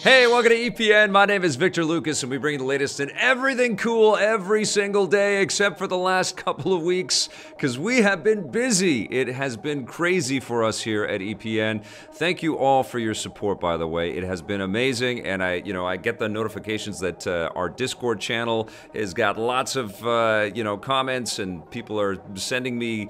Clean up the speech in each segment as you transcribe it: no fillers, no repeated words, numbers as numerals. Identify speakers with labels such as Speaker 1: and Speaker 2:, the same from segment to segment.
Speaker 1: Hey, welcome to EPN. My name is Victor Lucas, and we bring you the latest in everything cool every single day, except for the last couple of weeks, because we have been busy. It has been crazy for us here at EPN. Thank you all for your support, by the way. It has been amazing, and I get the notifications that our Discord channel has got lots of, comments, and people are sending me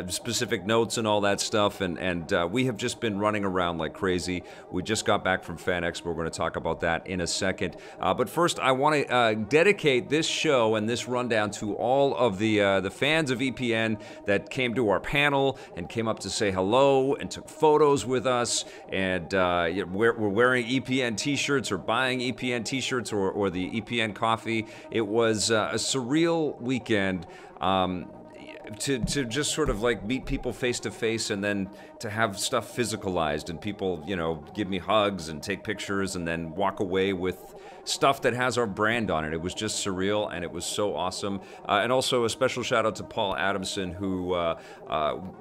Speaker 1: specific notes and all that stuff, and we have just been running around like crazy. We just got back from Fan Expo. We're going to talk about that in a second. But first, I want to dedicate this show and this rundown to all of the fans of EPN that came to our panel and came up to say hello and took photos with us. And we're wearing EPN t-shirts or buying EPN t-shirts or the EPN coffee. It was a surreal weekend. To just sort of like meet people face to face and then to have stuff physicalized and people, give me hugs and take pictures and then walk away with stuff that has our brand on it. It was just surreal and it was so awesome. And also a special shout out to Paul Adamson, who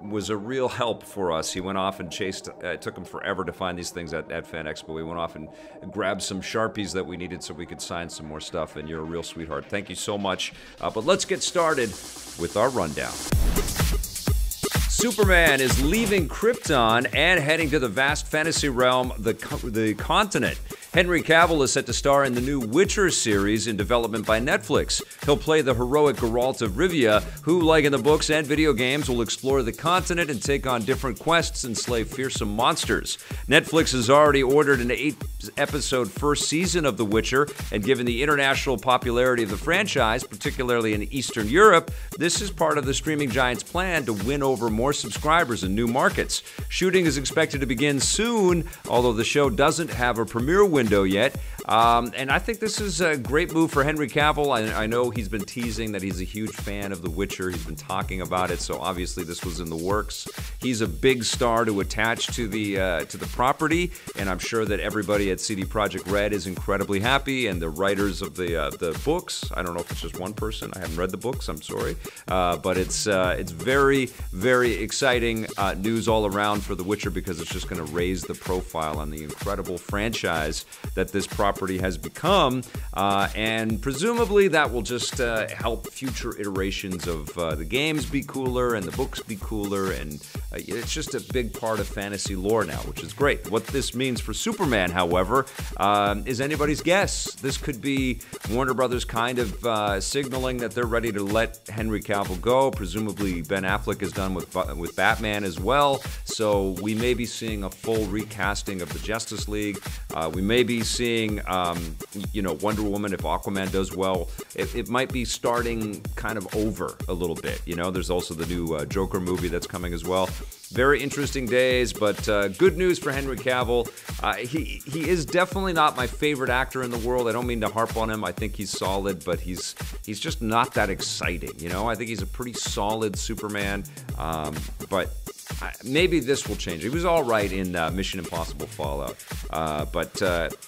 Speaker 1: was a real help for us. He went off and chased, it took him forever to find these things at Fan Expo. We went off and grabbed some Sharpies that we needed so we could sign some more stuff, and you're a real sweetheart. Thank you so much. But let's get started with our rundown. Superman is leaving Krypton and heading to the vast fantasy realm, the continent. Henry Cavill is set to star in the new Witcher series in development by Netflix. He'll play the heroic Geralt of Rivia, who, like in the books and video games, will explore the continent and take on different quests and slay fearsome monsters. Netflix has already ordered an 8-episode first season of The Witcher, and given the international popularity of the franchise, particularly in Eastern Europe, this is part of the streaming giant's plan to win over more subscribers in new markets. Shooting is expected to begin soon, although the show doesn't have a premiere window yet. And I think this is a great move for Henry Cavill. I know he's been teasing that he's a huge fan of The Witcher. He's been talking about it, so obviously this was in the works. He's a big star to attach to the property, and I'm sure that everybody at CD Projekt Red is incredibly happy, and the writers of the books. I don't know if it's just one person. I haven't read the books. I'm sorry, but it's very, very exciting news all around for The Witcher, because it's just going to raise the profile on the incredible franchise that this property has become, and presumably that will just help future iterations of the games be cooler and the books be cooler, and it's just a big part of fantasy lore now, which is great. What this means for Superman, however, is anybody's guess. This could be Warner Brothers kind of signaling that they're ready to let Henry Cavill go. Presumably Ben Affleck is done with Batman as well, so we may be seeing a full recasting of the Justice League. We may be seeing, Wonder Woman, if Aquaman does well. It might be starting kind of over a little bit. There's also the new Joker movie that's coming as well. Very interesting days, but good news for Henry Cavill. He is definitely not my favorite actor in the world. I don't mean to harp on him. I think he's solid, but he's just not that exciting. I think he's a pretty solid Superman, but maybe this will change. He was all right in Mission Impossible Fallout, but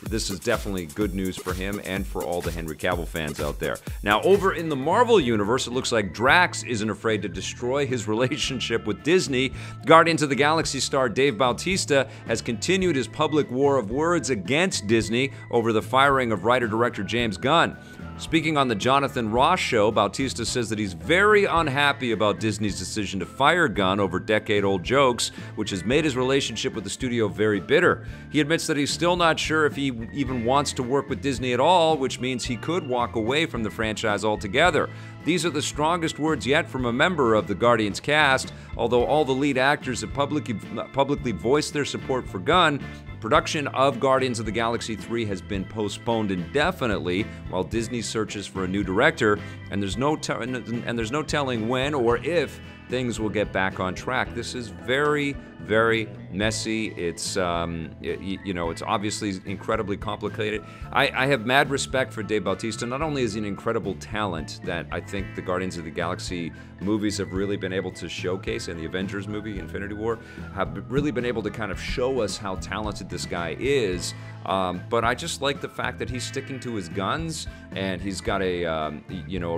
Speaker 1: this is definitely good news for him and for all the Henry Cavill fans out there. Now, over in the Marvel Universe, it looks like Drax isn't afraid to destroy his relationship with Disney. Guardians of the Galaxy star Dave Bautista has continued his public war of words against Disney over the firing of writer-director James Gunn. Speaking on the Jonathan Ross show, Bautista says that he's very unhappy about Disney's decision to fire Gunn over decade-old jokes, which has made his relationship with the studio very bitter. He admits that he's still not sure if he even wants to work with Disney at all, which means he could walk away from the franchise altogether. These are the strongest words yet from a member of the Guardians cast. Although all the lead actors have publicly voiced their support for Gunn, production of Guardians of the Galaxy 3 has been postponed indefinitely while Disney searches for a new director, and there's no telling when or if things will get back on track. This is very, very messy. It's it's obviously incredibly complicated. I have mad respect for Dave Bautista. Not only is he an incredible talent that I think the Guardians of the Galaxy movies have really been able to showcase, and the Avengers movie, Infinity War, have really been able to kind of show us how talented this guy is. But I just like the fact that he's sticking to his guns, and he's got a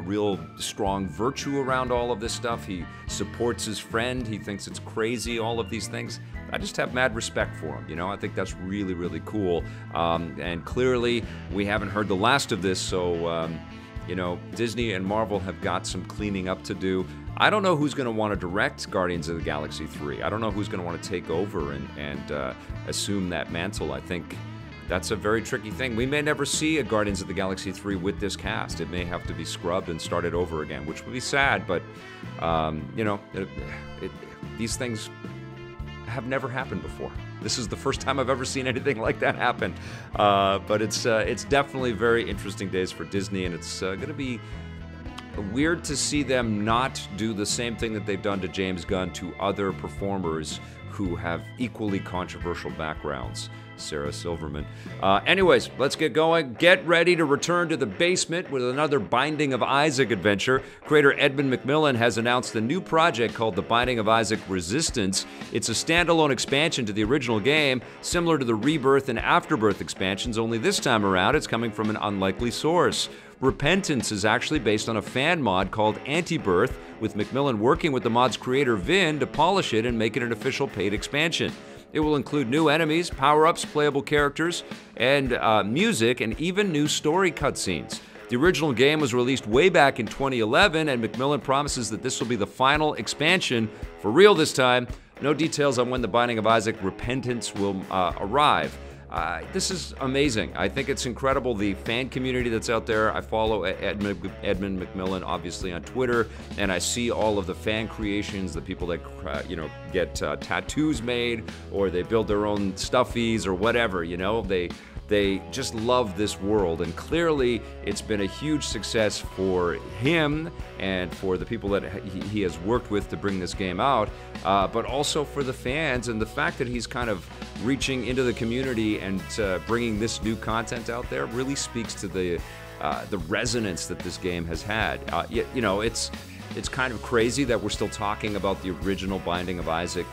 Speaker 1: real strong virtue around all of this stuff. He supports his friend. He thinks it's crazy, all of these things. I just have mad respect for him, you know? I think that's really, really cool. And clearly, we haven't heard the last of this, so, you know, Disney and Marvel have got some cleaning up to do. I don't know who's going to want to direct Guardians of the Galaxy 3. I don't know who's going to want to take over and assume that mantle. I think that's a very tricky thing. We may never see a Guardians of the Galaxy 3 with this cast. It may have to be scrubbed and started over again, which would be sad, but, you know, these things have never happened before. This is the first time I've ever seen anything like that happen. But it's definitely very interesting days for Disney, and it's going to be weird to see them not do the same thing that they've done to James Gunn to other performers who have equally controversial backgrounds. Sarah Silverman. Anyways, let's get going. Get ready to return to the basement with another Binding of Isaac adventure. Creator Edmund McMillen has announced a new project called The Binding of Isaac Resistance. It's a standalone expansion to the original game, similar to the Rebirth and Afterbirth expansions, only this time around it's coming from an unlikely source. Repentance is actually based on a fan mod called Anti-Birth, with McMillen working with the mod's creator Vin to polish it and make it an official paid expansion. It will include new enemies, power-ups, playable characters, and music, and even new story cutscenes. The original game was released way back in 2011, and McMillen promises that this will be the final expansion, for real this time. No details on when The Binding of Isaac Repentance will arrive. This is amazing. I think it's incredible, the fan community that's out there. I follow Edmund McMillen, obviously, on Twitter, and I see all of the fan creations, the people that, you know, get tattoos made, or they build their own stuffies, or whatever, you know? They just love this world, and clearly it's been a huge success for him and for the people that he has worked with to bring this game out, but also for the fans, and the fact that he's kind of reaching into the community and bringing this new content out there really speaks to the resonance that this game has had. You know, it's kind of crazy that we're still talking about the original Binding of Isaac,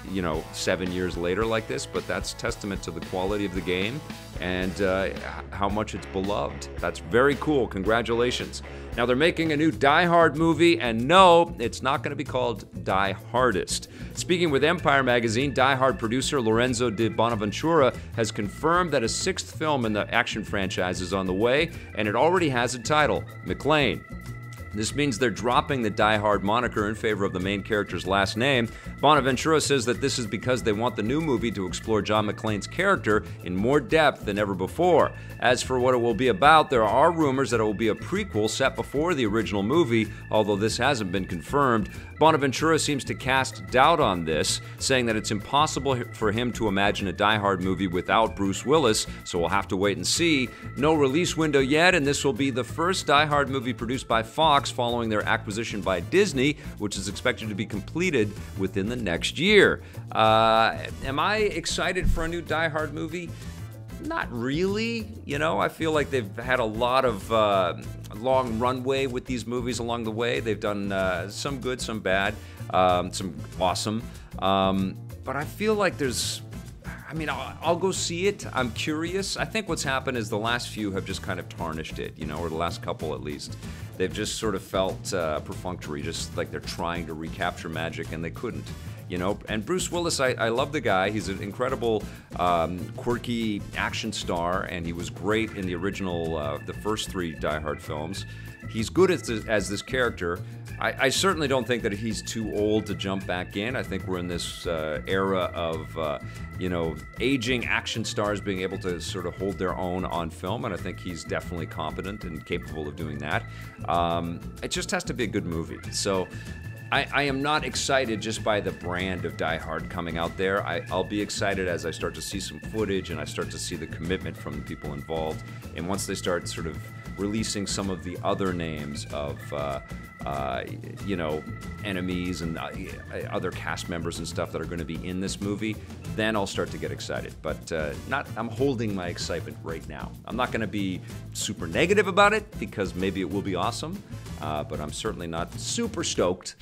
Speaker 1: you know, 7 years later like this, but that's testament to the quality of the game and how much it's beloved. That's very cool. Congratulations. Now, they're making a new Die Hard movie, and no, it's not going to be called Die Hardest. Speaking with Empire magazine, Die Hard producer Lorenzo de Bonaventura has confirmed that a 6th film in the action franchise is on the way, and it already has a title, McClane. This means they're dropping the Die Hard moniker in favor of the main character's last name. Bonaventura says that this is because they want the new movie to explore John McClane's character in more depth than ever before. As for what it will be about, there are rumors that it will be a prequel set before the original movie, although this hasn't been confirmed. Bonaventura seems to cast doubt on this, saying that it's impossible for him to imagine a Die Hard movie without Bruce Willis, so we'll have to wait and see. No release window yet, and this will be the first Die Hard movie produced by Fox following their acquisition by Disney, which is expected to be completed within the next year. Am I excited for a new Die Hard movie? Not really. You know, I feel like they've had a lot of long runway with these movies along the way. They've done some good, some bad, some awesome. But I feel like there's, I mean, I'll go see it. I'm curious. I think what's happened is the last few have just kind of tarnished it, you know, or the last couple at least. They've just sort of felt perfunctory, just like they're trying to recapture magic and they couldn't. You know, and Bruce Willis, I love the guy. He's an incredible, quirky action star, and he was great in the original, the first 3 Die Hard films. He's good as this character. I certainly don't think that he's too old to jump back in. I think we're in this era of, you know, aging action stars being able to sort of hold their own on film, and I think he's definitely competent and capable of doing that. It just has to be a good movie. So I am not excited just by the brand of Die Hard coming out there. I'll be excited as I start to see some footage and I start to see the commitment from the people involved. And once they start sort of releasing some of the other names of, you know, enemies and other cast members and stuff that are going to be in this movie, then I'll start to get excited. But I'm holding my excitement right now. I'm not going to be super negative about it because maybe it will be awesome, but I'm certainly not super stoked.